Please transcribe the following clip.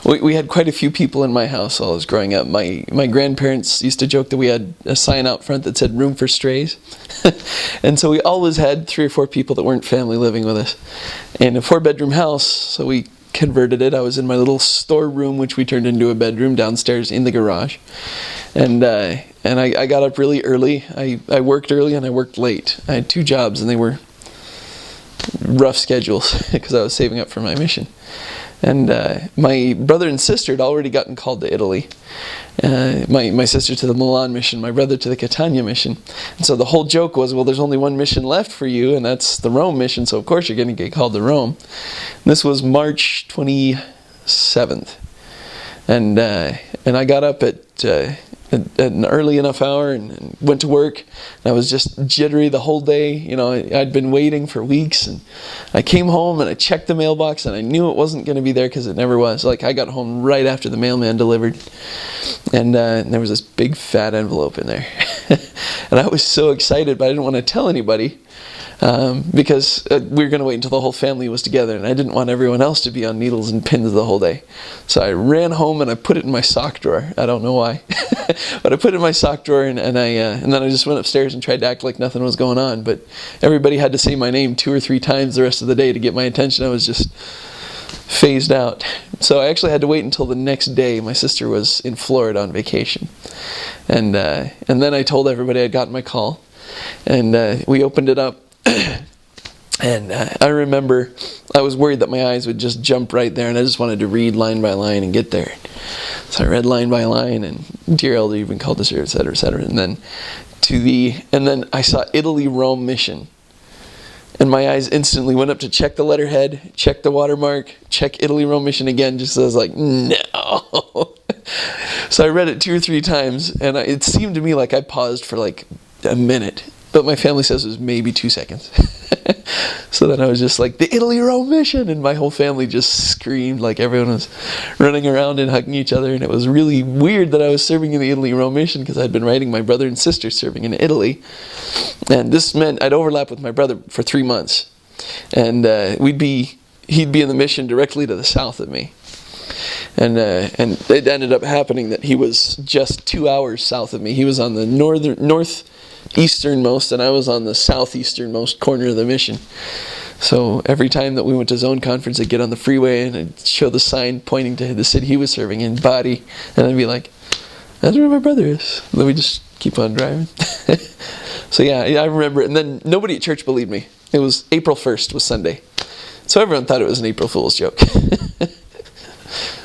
we had quite a few people in my house while I was growing up. My grandparents used to joke that we had a sign out front that said "Room for Strays," and so we always had 3 or 4 people that weren't family living with us. And a 4-bedroom house, so we converted it. I was in my little storeroom, which we turned into a bedroom downstairs in the garage. And I got up really early. I worked early and I worked late. I had 2 jobs and they were rough schedules because I was saving up for my mission. And my brother and sister had already gotten called to Italy. My sister to the Milan mission, my brother to the Catania mission. And so the whole joke was, well, there's only one mission left for you, and that's the Rome mission, so of course you're going to get called to Rome. And this was March 27th. And I got up at an early enough hour and went to work. And I was just jittery the whole day. You know, I'd been waiting for weeks, and I came home and I checked the mailbox and I knew it wasn't going to be there because it never was. Like, I got home right after the mailman delivered, and there was this big fat envelope in there. And I was so excited, but I didn't want to tell anybody. Because we were going to wait until the whole family was together, and I didn't want everyone else to be on needles and pins the whole day. So I ran home and I put it in my sock drawer. I don't know why, but I put it in my sock drawer, and then I just went upstairs and tried to act like nothing was going on. But everybody had to say my name 2 or 3 times the rest of the day to get my attention. I was just phased out. So I actually had to wait until the next day. My sister was in Florida on vacation, and then I told everybody I'd gotten my call, and we opened it up. And I remember I was worried that my eyes would just jump right there, and I just wanted to read line by line and get there. So I read line by line, and dear elder, you've been called to serve, etc., etc. And then I saw Italy Rome mission, and my eyes instantly went up to check the letterhead, check the watermark, check Italy Rome mission again, just as I was like, no. So I read it 2 or 3 times, and it seemed to me like I paused for like a minute. But my family says it was maybe 2 seconds. So then I was just like, the Italy Rome mission! And my whole family just screamed, like everyone was running around and hugging each other. And it was really weird that I was serving in the Italy Rome mission, because I'd been writing my brother and sister serving in Italy. And this meant I'd overlap with my brother for 3 months. And he'd be in the mission directly to the south of me. And it ended up happening that he was just 2 hours south of me. He was on the northeasternmost, and I was on the southeasternmost corner of the mission. So every time that we went to zone conference, I'd get on the freeway and I'd show the sign pointing to the city he was serving in, Bari, and I'd be like, that's where my brother is. And then we just keep on driving. So yeah, I remember it. And then nobody at church believed me. It was April 1st was Sunday. So everyone thought it was an April Fool's joke.